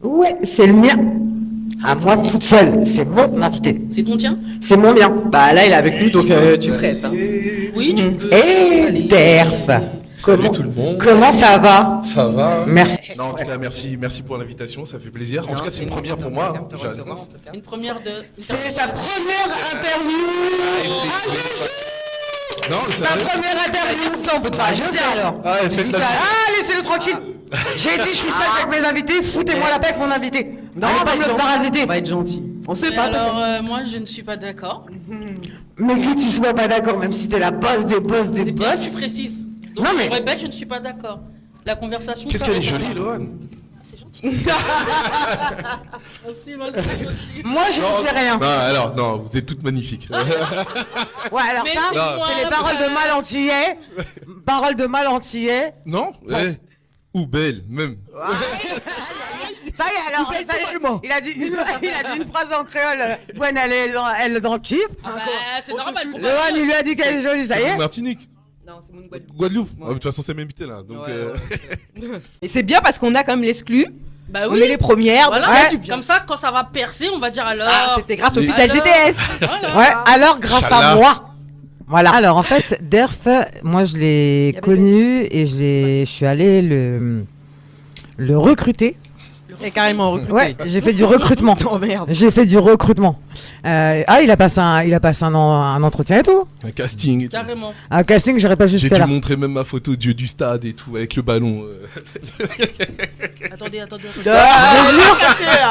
Ouais, c'est le mien. À moi toute seule. C'est mon invité. C'est ton tien? C'est mon mien. Bah là, il est avec nous, donc tu prêtes. Hein. Oui, tu peux. Et Derf. Salut tout le monde. Comment ça va? Ça va? Merci. Non, en tout cas, merci pour l'invitation, ça fait plaisir. En tout cas, c'est une première pour moi. Une première de. C'est sa première interview. Non, Sa première interview. Ça, on peut te faire jeter alors. Ah, faites-la. Ah, laissez-le tranquille. J'ai dit, je suis sage avec mes invités. Foutez-moi la paix avec mon invité. Non, allez pas me le parasiter. On va être gentil. On sait Mais pas. alors, moi, je ne suis pas d'accord. Mais que tu sois pas d'accord, même si t'es la boss des boss des C'est bien que boss. tu précises. Donc, Non, je mais- répète, je ne suis pas d'accord. La conversation. Qu'est-ce qu'elle est s'arrête jolie, là. Lohan. C'est gentil. Merci aussi. Moi, je ne fais rien. Non, alors, non, vous êtes toutes magnifiques. Ouais, alors Mais ça, c'est c'est les moi, paroles de mal antillais. Paroles de mal antillais. Non? Ou belle, même. Ça y est, alors, ça y est, il a dit une phrase en créole. Gwen, elle est dans le kiff. Ah bah, c'est normal. pour Johan, il lui a dit qu'elle est jolie, ça y est. Martinique. Non, c'est mon Guadeloupe. Guadeloupe. Ah, de toute façon, c'est même invité là. Donc, Et c'est bien parce qu'on a quand même l'exclu. Bah On oui. est les premières. Voilà, donc on a du bien. comme ça, quand ça va percer, on va dire alors. Ah, c'était grâce au Les- fidèle Alors. GTS. Voilà. Ouais, alors grâce Inch'Allah. à moi. Voilà. Alors en fait, Derf, moi je l'ai connu et je suis allé le recruter. C'est carrément recruté. Ouais, j'ai fait du recrutement. Oh merde. J'ai fait du recrutement. Il a passé un entretien et tout. un casting. Et tout. Carrément. Un casting, j'irai pas J'ai jusque dû là. montrer même ma photo Dieu du stade et tout, avec le ballon. Attendez. Je jure,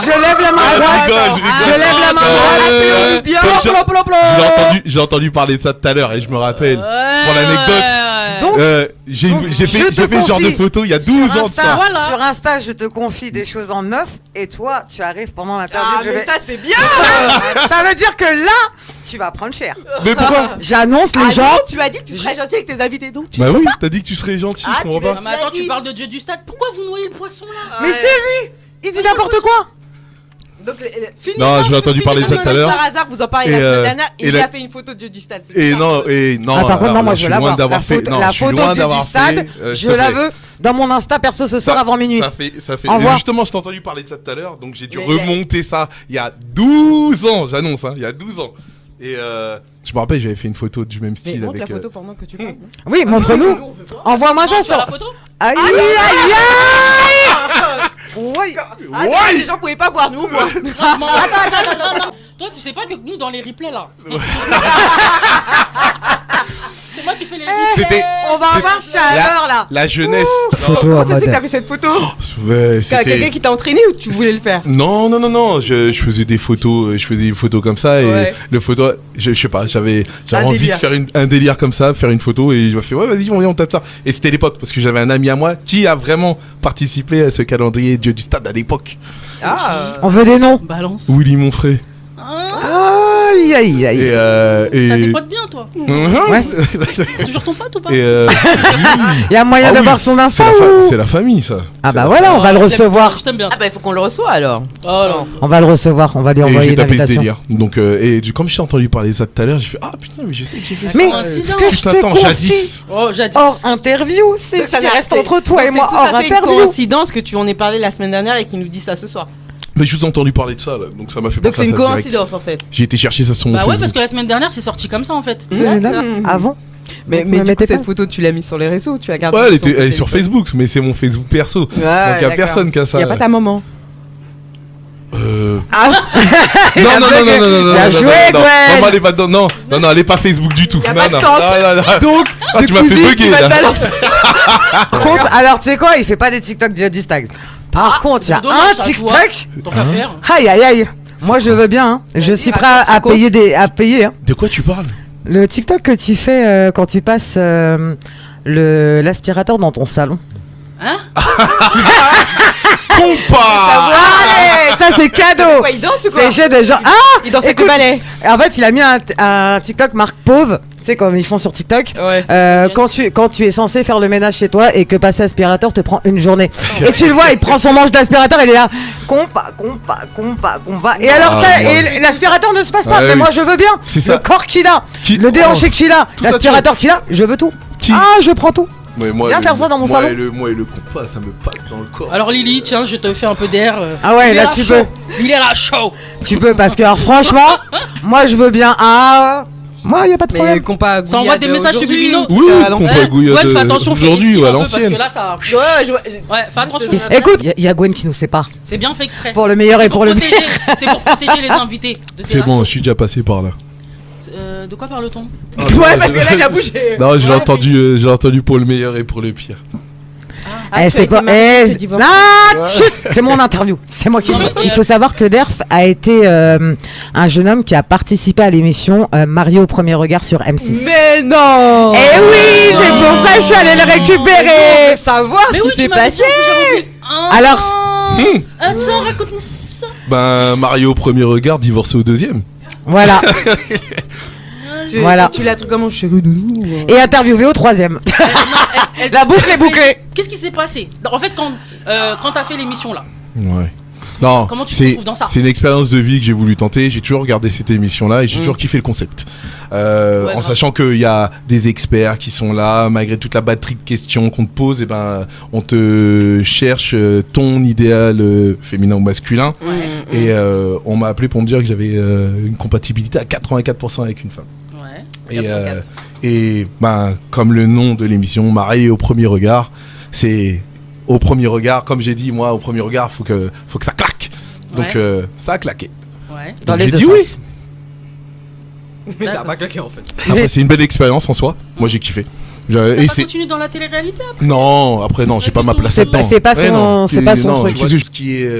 je lève la main Ah, droite. je rigole. Je lève la main droite. Bien, Comme j'ai entendu parler de ça tout à l'heure et je me rappelle. Pour l'anecdote. Donc, J'ai Donc, fait je te ce genre de confie, photo il y a sur 12 ans de Insta, ça. Voilà. Sur Insta, je te confie des choses en neuf et toi, tu arrives pendant l'interview. Ah, mais ça, c'est bien. Ça veut dire que là, tu vas prendre cher. Mais pourquoi? J'annonce les Ah gens. non, tu as dit que tu serais gentil avec tes invités, donc tu. Bah oui, t'as dit que tu serais gentil, Ah, je comprends tu pas. Non, mais attends, tu parles de Dieu du stade. Pourquoi vous noyez le poisson là? Mais c'est lui. Il dit n'importe quoi. Donc, Non, je l'ai entendu parler de ça tout à l'heure. Par hasard, vous en parlez la Et, semaine dernière et et il la- a fait une photo de Dieu du stade. c'est Et bizarre. non, Ah, par contre, alors non, moi là, je suis veux la loin voir. d'avoir La fait. photo, Non, la je suis photo loin du d'avoir stade, fait. je s'il te la plaît. veux dans mon Insta perso ce soir avant minuit. Ça fait. Au revoir. Justement, je t'ai entendu parler de ça tout à l'heure, donc j'ai dû Mais remonter ça il y a 12 ans, j'annonce, hein, il y a 12 ans. Et je me rappelle, j'avais fait une photo du même Mais style montre la avec. photo pendant que tu parles. Oui, montre-nous. Envoie-moi ça Non, sur sur. la photo. Aïe aïe aïe. Oui. Ah, les gens pouvaient pas voir nous, moi. Non, non. Toi, tu sais pas que nous, dans les replays là. C'est moi qui fais les replays. C'était On va avoir chaleur là. la jeunesse. Photo Comment en ça se fait que mode. t'as fait cette photo? Ouais, C'est quelqu'un c'était. qui t'a entraîné ou tu voulais le faire? Non, je faisais des photos, comme ça et Ouais. le photo, je sais pas, j'avais Un envie délire. de faire un délire comme ça, faire une photo et je me fais ouais vas-y on tape ça. Et c'était l'époque parce que j'avais un ami à moi qui a vraiment participé à ce calendrier Dieu du stade à l'époque. Ah. On veut des noms. Balance. Willy mon frère. Aïe aïe aïe. Et T'as des potes bien, toi. Ouais. C'est toujours ton pote ou pas? Et Il y a moyen ah de oui, voir son Insta c'est ou... c'est la famille ça. Ah C'est bah la voilà, on va le Je t'aime- recevoir. Je t'aime bien. Ah bah il faut qu'on le reçoive alors. Oh non. On va le recevoir, on va lui Et envoyer j'ai tapé ce l'invitation. délire. Donc comme j'ai entendu parler de ça tout à l'heure, j'ai fait ah putain mais je sais que j'ai fait ça. Mais Coïncidence. ce que je Putain, te attends, confie jadis. Oh, jadis. hors interview, c'est ce qui reste entre toi et moi C'est hors tout à fait une interview. coïncidence que tu en aies parlé la semaine dernière et qu'il nous dit ça ce soir. Mais je vous ai entendu parler de ça là, donc ça m'a fait Donc penser c'est à une ça direct. coïncidence en fait. J'ai été chercher ça sur mon Bah ouais, Facebook. parce que la semaine dernière, c'est sorti comme ça en fait. Avant. Mais Donc, du me coup, mettez cette pas. photo tu l'as mise sur les réseaux, tu la gardes. Ouais, elle est sur Facebook, mais c'est mon Facebook perso. Donc il y a personne qui a ça. Il y a pas ta maman. Ah. Non, Bien joué, non, Gwen. elle est pas dedans. Non, elle est pas Facebook du tout. Y a Non, pas de non, tante. non. Donc, Ah, tu m'as fait bugger là. Par contre, alors tu sais quoi, il fait pas des TikTok du stag. Par contre, il y a dommage, un ça, TikTok. Tant qu'à faire. Aïe aïe aïe. Moi je veux bien. Hein. Je suis prêt à payer à payer. Hein. De quoi tu parles? Le TikTok que tu fais quand tu passes l'aspirateur dans ton salon. Hein? Compa. Allez, ça c'est cadeau. Quoi, il danse ou quoi? C'est chez des gens. Ah, Il danse avec le écoute, ballet. En fait, il a mis un TikTok marque pauvre. Tu sais comme ils font sur TikTok. Ouais. Quand tu es censé faire le ménage chez toi et que passer aspirateur te prend une journée. Et tu le vois, il prend son manche d'aspirateur, il est là. Compa. Et alors, et l'aspirateur ne se passe pas. Ouais, mais oui. moi, je veux bien. C'est ça. Le corps qu'il a, Qui- le déhanché Oh, qu'il a, tout ça, l'aspirateur qu'il a, je veux tout. Qui- Ah, je prends tout. Mais moi, Viens faire ça dans mon moi salon. Moi et le compas, ça me passe dans le corps. Alors Lily, tiens, je te fais un peu d'air. Ah ouais, Il est là, là tu chaud. peux. Il est là chaud. Tu peux, parce que alors, franchement, moi je veux bien. Ah, moi y a pas de Mais problème. compas Ça envoie des messages subliminaux. Oui, à l'ancienne. compas gouillade Gwen, fais attention, fais aujourd'hui l'esquive ou à un peu, parce l'ancienne. que là, ça. Ouais, fais attention. Écoute, il y a Gwen qui nous sépare. C'est bien fait exprès. Pour le meilleur et pour le pire. C'est pour protéger les invités. de tes C'est bon, assauts. je suis déjà passé par là. De quoi parle-t-on? Ouais, parce que là, il a bougé. Non, j'ai Ouais, entendu pour le meilleur et pour le pire. Eh, c'est pas. Eh, divorcé. ah, chut, c'est mon interview. C'est moi qui. Non, mais- Il faut savoir que Derf a été un jeune homme qui a participé à l'émission Mario au premier regard sur M6. Mais non. Eh oui, c'est pour ça que je suis allée le récupérer. Savoir Mais ce oui, qui tu s'est m'avais dit, passé. en plus, j'avais oublié. Ah, Alors- Attends, raconte-nous ça. Ben, Mario au premier regard, divorcé au deuxième. Voilà. Voilà. Tu l'as truc comment chérie doudou. Et interviewé au troisième. La boucle est bouclée. Qu'est-ce qui s'est passé? En fait, quand t'as fait l'émission là, Ouais. Non, Comment tu te trouves dans ça? c'est une expérience de vie que j'ai voulu tenter. J'ai toujours regardé cette émission-là et j'ai toujours kiffé le concept. En grave. sachant qu'il y a des experts qui sont là, malgré toute la batterie de questions qu'on te pose, et ben, on te cherche ton idéal féminin ou masculin. Et on m'a appelé pour me dire que j'avais une compatibilité à 84% avec une femme. Ouais. Et ben, comme le nom de l'émission, Marié au premier regard, c'est au premier regard, comme j'ai dit, moi, au premier regard, faut que ça claque. Donc ça a claqué. Ouais. Dans Donc, les j'ai deux dit sens. oui. Mais ça a pas claqué en fait. Après, c'est une belle expérience en soi. Moi, j'ai kiffé. T'as Et pas c'est continué dans la télé-réalité après? non, après non, j'ai pas ma place C'est là-dedans. pas- c'est pas son- non. c'est pas son Non, truc. je vois tout ce qui est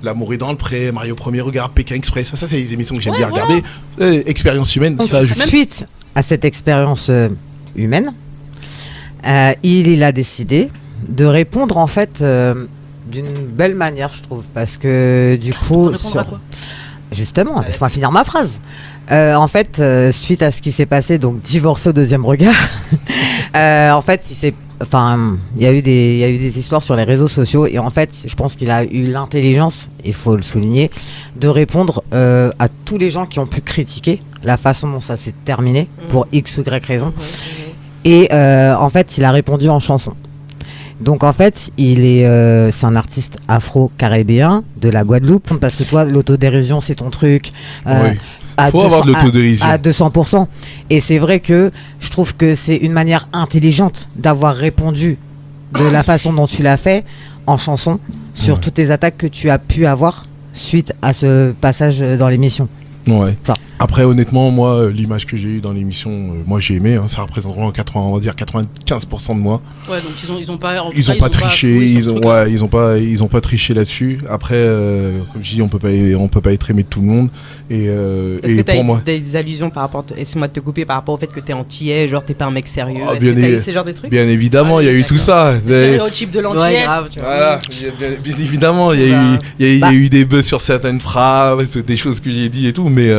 L'amour est dans le pré, Mario au premier regard, Pékin Express. Ça, c'est les émissions que j'aime Ouais, bien voilà. regarder. Expérience humaine, ça. Suite à cette expérience humaine, il a décidé de répondre en fait d'une belle manière, je trouve, parce que du coup, Répondre à quoi? justement, laisse-moi finir ma phrase. En fait, suite à ce qui s'est passé, donc divorcé au deuxième regard, en fait, il y a eu des histoires sur les réseaux sociaux et en fait, je pense qu'il a eu l'intelligence, il faut le souligner, de répondre à tous les gens qui ont pu critiquer la façon dont ça s'est terminé pour X ou Y raison. Et en fait, il a répondu en chanson. Donc en fait, c'est un artiste afro-caribéen de la Guadeloupe, parce que toi, l'autodérision, c'est ton truc. Oui. À Faut avoir de l'autodérision. à 200%. Et c'est vrai que je trouve que c'est une manière intelligente d'avoir répondu de la façon dont tu l'as fait en chanson sur toutes les attaques que tu as pu avoir suite à ce passage dans l'émission. Ouais. Ça. Après, honnêtement, moi, l'image que j'ai eue dans l'émission, moi j'ai aimé. Ça représente vraiment 95% de moi. Ouais, donc ils ont pas. Ils ont pas triché, joué sur ce truc-là. ils ont pas triché là-dessus. Après, comme je dis, on peut pas être aimé de tout le monde. Et Est-ce que t'as pour eu moi, des allusions par rapport, excuse-moi de te couper, par rapport au fait que t'es antillais, genre t'es pas un mec sérieux? Ah, Est-ce bien que t'as eu évi- ces genres de trucs? bien évidemment, il y a eu tout ça. Le stéréotype de Ouais, l'antillais. grave, tu vois. Voilà, bien évidemment, il y a eu des buzz sur certaines phrases, des choses que j'ai dit et tout, mais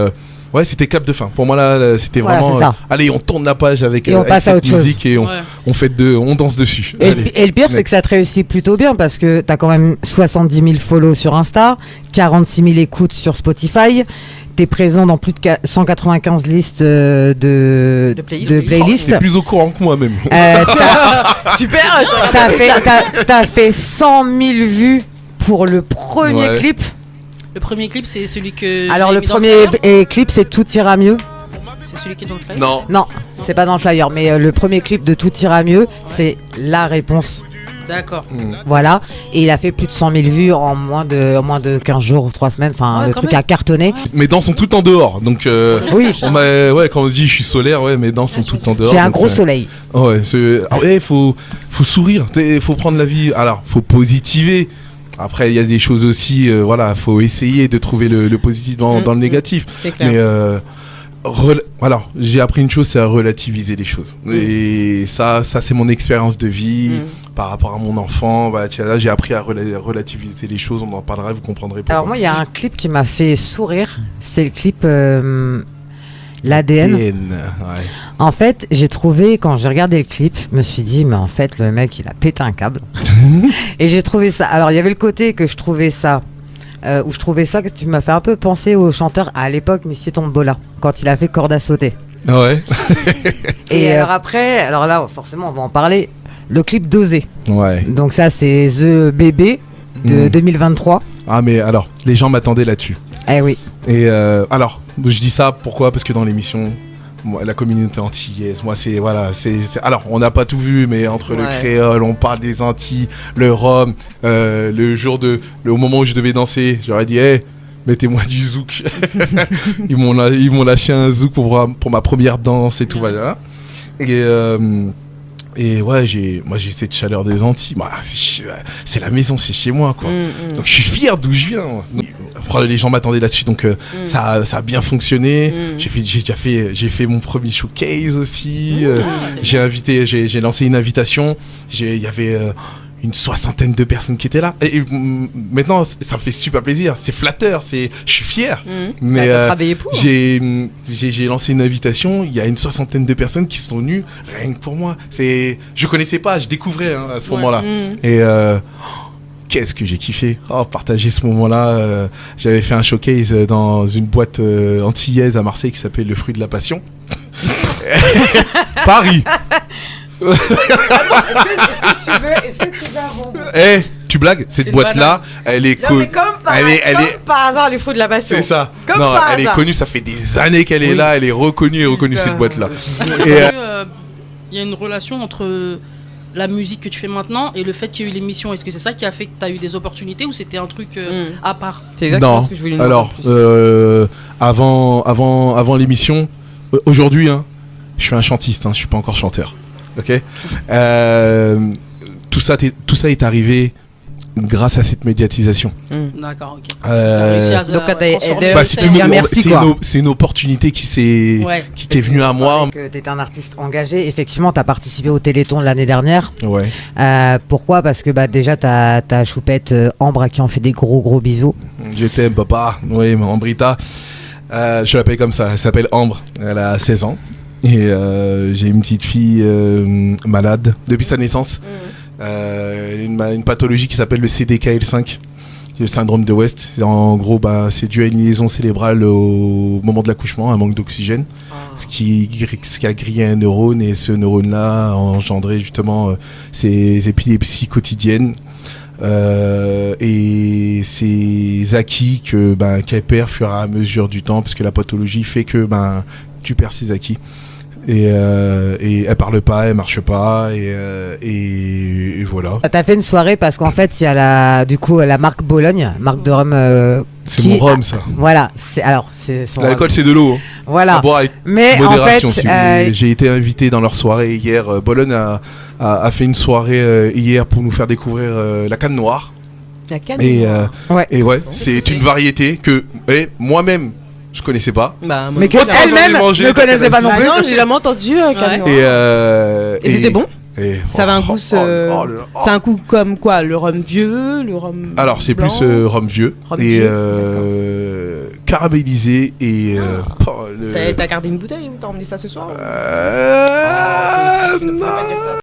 ouais, c'était cap de fin. Pour moi là, c'était Voilà, vraiment. c'est ça. Allez, on tourne la page avec, Et on avec passe à cette autre chose. musique et Ouais. on danse dessus. Et, Allez. et le pire, c'est next. que ça te réussit plutôt bien parce que t'as quand même 70 000 follow sur Insta, 46 000 écoutes sur Spotify. T'es présent dans plus de 195 listes de playlists. T'es plus au courant que moi même. Super. T'as fait 100 000 vues pour le premier Ouais. clip. Le premier clip, c'est celui que. Alors j'ai le mis dans premier flyer. clip, c'est Tout ira mieux. C'est celui qui est dans le flyer. Non. Non, c'est pas dans le flyer, mais le premier clip de Tout ira mieux, c'est la réponse. D'accord. Voilà, et il a fait plus de 100 000 vues en moins de 15 jours ou 3 semaines. Enfin, Ouais, le quand truc même. a cartonné. Mes dents sont toutes en dehors, donc. Oui, Quand on dit je suis solaire, ouais, mes dents sont toutes en dehors. j'ai un donc gros c'est- soleil. Ouais, faut sourire, faut prendre la vie. Alors, faut positiver. Après, il y a des choses aussi, voilà, faut essayer de trouver le positif dans le négatif. C'est clair. Mais voilà, j'ai appris une chose, c'est à relativiser les choses. Et ça c'est mon expérience de vie par rapport à mon enfant. Bah, tiens, là, j'ai appris à relativiser les choses. On en parlera, vous comprendrez pourquoi. Alors moi, il y a un clip qui m'a fait sourire. C'est le clip l'ADN. ouais. En fait, j'ai trouvé, quand j'ai regardé le clip, je me suis dit, mais en fait, le mec, il a pété un câble. Et j'ai trouvé ça. Alors, il y avait le côté que je trouvais ça, où je trouvais ça, que tu m'as fait un peu penser au chanteur à l'époque, Missy Tombola, quand il a fait Corde à sauter. Ouais. Et alors après, alors là, forcément, on va en parler. le clip d'Oser. Ouais. Donc ça, c'est The Bébé de 2023. Ah mais alors, les gens m'attendaient là-dessus. Eh oui. Et alors, je dis ça pourquoi? Parce que dans l'émission, moi, la communauté antillaise, moi c'est voilà, alors on n'a pas tout vu, mais entre le créole, on parle des Antilles, le rhum, au moment où je devais danser, j'aurais dit hey, mettez-moi du zouk. ils m'ont lâché un zouk pour ma première danse et tout voilà. Et ouais, j'ai cette chaleur des Antilles. Bah, c'est la maison, c'est chez moi, quoi. Donc je suis fier d'où je viens. Les gens m'attendaient là-dessus, donc ça a bien fonctionné. J'ai fait mon premier showcase aussi. J'ai lancé une invitation. Il y avait une 60aine de personnes qui étaient là. Et maintenant, ça me fait super plaisir. C'est flatteur. Je suis fier. Mais t'as travaillé pour. J'ai lancé une invitation. Il y a une 60aine de personnes qui sont venues rien que pour moi. Je connaissais pas. Je découvrais à ce moment-là. Et qu'est-ce que j'ai kiffé. Partager ce moment-là. J'avais fait un showcase dans une boîte antillaise à Marseille qui s'appelle Le Fruit de la Passion. Paris. Tu blagues? Cette boîte-là, elle est connue. Comme par hasard, les fruits de la passion. C'est ça. Comme non, par elle hasard. est connue, ça fait des années qu'elle est là, elle est reconnue cette boîte-là. Il y a une relation entre la musique que tu fais maintenant et le fait qu'il y ait eu l'émission. Est-ce que c'est ça qui a fait que tu as eu des opportunités ou c'était un truc à part? C'est exactement ce que je voulais dire. Alors, avant l'émission, aujourd'hui, je suis un chantiste, je suis pas encore chanteur. Ok. Tout ça est arrivé grâce à cette médiatisation. D'accord, ok. C'est une opportunité qui est venue à moi. Tu étais un artiste engagé. Effectivement, tu as participé au Téléthon l'année dernière. Ouais. Pourquoi? Parce que déjà, tu as choupette Ambre à qui on fait des gros bisous. Je t'aime, papa. Oui, Ambrita. Je l'appelle comme ça. Elle s'appelle Ambre. Elle a 16 ans. Et j'ai une petite fille malade depuis sa naissance. Une pathologie qui s'appelle le CDKL5, le syndrome de West. En gros, c'est dû à une liaison cérébrale au moment de l'accouchement, un manque d'oxygène, ce qui a grillé un neurone, et ce neurone-là a engendré justement ces épilepsies quotidiennes. Et ces acquis qu'elle perd au fur et à mesure du temps, parce que la pathologie fait que tu perds ses acquis. Et elle parle pas, elle marche pas, et voilà. T'as fait une soirée parce qu'en fait il y a la marque Bologne, marque de rhum. C'est mon rhum, ça. Voilà, l'alcool c'est de l'eau. Voilà. À boire avec modération. En fait, j'ai été invité dans leur soirée hier. Bologne a fait une soirée hier pour nous faire découvrir la canne noire. La canne noire. Et c'est une variété que moi-même je connaissais pas. Mais qu'elle-même ne connaissait pas non plus. Non, j'ai jamais entendu canne noire. Et c'était bon. Ça avait un goût. C'est un goût comme quoi? Le rhum vieux, le rhum. Alors c'est blanc, plus rhum vieux et caramélisé et. T'as gardé une bouteille ou t'as emmené ça ce soir? Non.